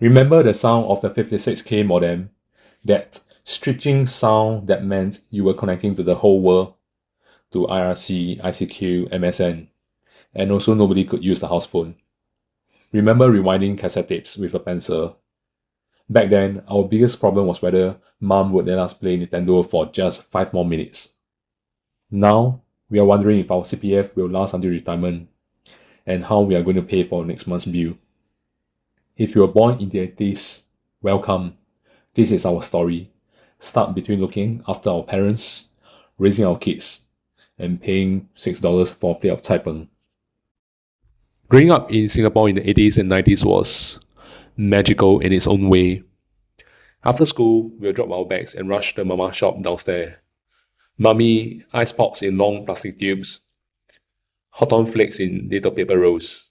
Remember the sound of the 56K modem? That stretching sound that meant you were connecting to the whole world, to IRC, ICQ, MSN, and also nobody could use the house phone. Remember rewinding cassette tapes with a pencil? Back then, our biggest problem was whether mom would let us play Nintendo for just 5 more minutes. Now, we are wondering if our CPF will last until retirement, and how we are going to pay for next month's bill. If you were born in the 80s, welcome. This is our story. Stuck between looking after our parents, raising our kids, and paying $6 for a plate of Taipeng. Growing up in Singapore in the 80s and 90s was magical in its own way. After school, we'll drop our bags and rush the mama shop downstairs. Mummy ice pops in long plastic tubes, hot on flakes in little paper rolls.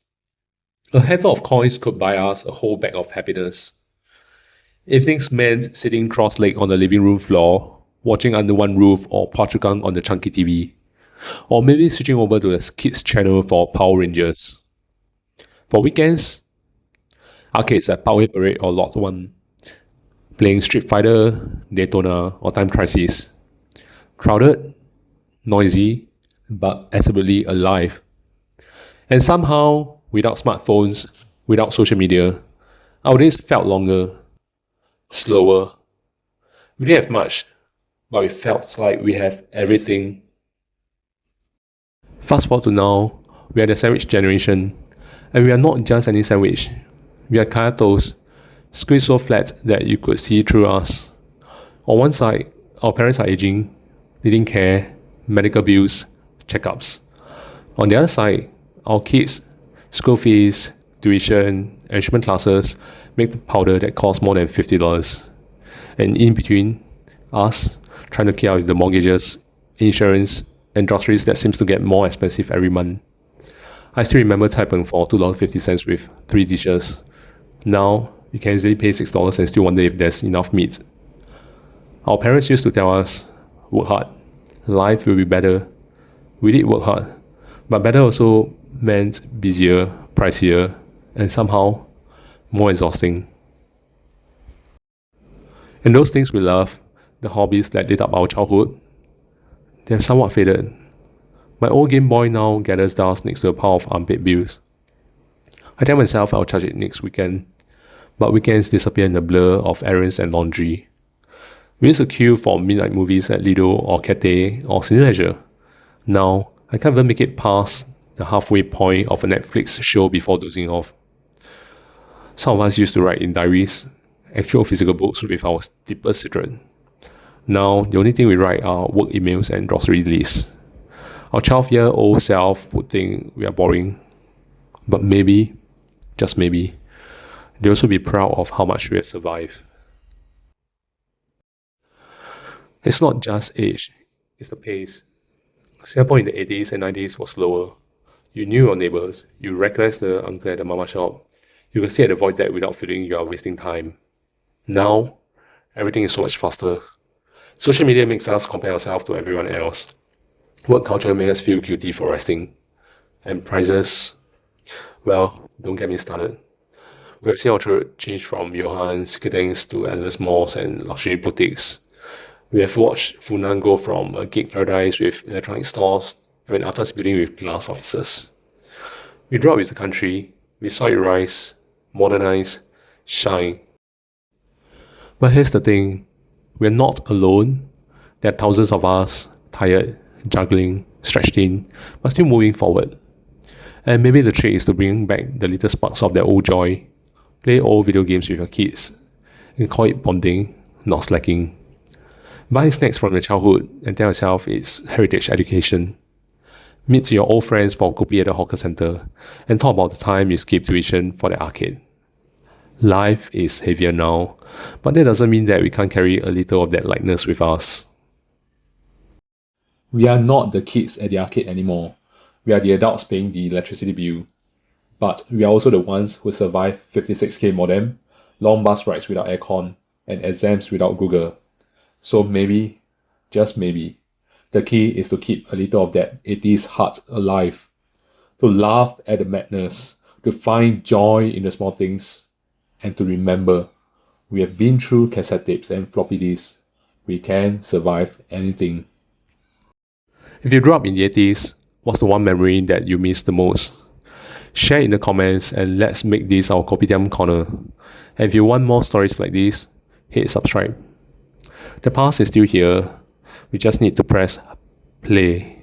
A handful of coins could buy us a whole bag of happiness. Evenings meant sitting cross-legged on the living room floor, watching Under One Roof or Phua Chu Kang on the chunky TV, or maybe switching over to the kids channel for Power Rangers. For weekends, arcades at Parkway Parade or Lot 1, playing Street Fighter, Daytona, or Time Crisis. Crowded, noisy, but absolutely alive. And somehow, without smartphones, without social media, our days felt longer, slower. We didn't have much, but we felt like we have everything. Fast forward to now, we are the sandwich generation, and we are not just any sandwich. We are kaya toast, squeezed so flat that you could see through us. On one side, our parents are aging, needing care, medical bills, checkups. On the other side, our kids, school fees, tuition, enrichment classes make the powder that costs more than $50. And in between, us trying to keep up with the mortgages, insurance, and groceries that seems to get more expensive every month. I still remember Taipeng for $2.50 with 3 dishes. Now, you can easily pay $6 and still wonder if there's enough meat. Our parents used to tell us, work hard, life will be better. We did work hard, but better also meant busier, pricier, and somehow more exhausting. And those things we love, the hobbies that lit up our childhood, they have somewhat faded. My old Game Boy now gathers dust next to a pile of unpaid bills. I tell myself I'll charge it next weekend, but weekends disappear in the blur of errands and laundry. We used to queue for midnight movies at Lido or Cathay or Cineleisure. Now, I can't even make it past the halfway point of a Netflix show before dozing off. Some of us used to write in diaries, actual physical books with our deepest secret. Now, the only thing we write are work emails and grocery lists. Our 12-year-old self would think we are boring. But maybe, just maybe, they'll also be proud of how much we have survived. It's not just age, it's the pace. Singapore in the 80s and 90s was slower. You knew your neighbours, you recognized the uncle at the mama shop, you could sit at the void deck without feeling you are wasting time. Now, everything is so much faster. Social media makes us compare ourselves to everyone else. Work culture makes us feel guilty for resting. And prices, well, don't get me started. We have seen our trade change from Johan's, Kitang's to endless malls and luxury boutiques. We have watched Funan go from a gig paradise with electronic stores to an atas building with glass offices. We grew up with the country, we saw it rise, modernize, shine. But here's the thing, we're not alone. There are thousands of us, tired, juggling, stretched thin, but still moving forward. And maybe the trick is to bring back the little sparks of that old joy, play old video games with your kids, and call it bonding, not slacking. Buy snacks from your childhood and tell yourself it's heritage education. Meet your old friends for kopi at the hawker centre and talk about the time you skipped tuition for the arcade. Life is heavier now, but that doesn't mean that we can't carry a little of that lightness with us. We are not the kids at the arcade anymore. We are the adults paying the electricity bill. But we are also the ones who survive 56K modem, long bus rides without aircon, and exams without Google. So maybe, just maybe, the key is to keep a little of that 80s heart alive. To laugh at the madness, to find joy in the small things. and to remember, we have been through cassette tapes and floppy disks. We can survive anything. If you grew up in the 80s, what's the one memory that you miss the most? Share in the comments and let's make this our Kopitiam corner. And if you want more stories like this, hit subscribe. The past is still here. We just need to press play.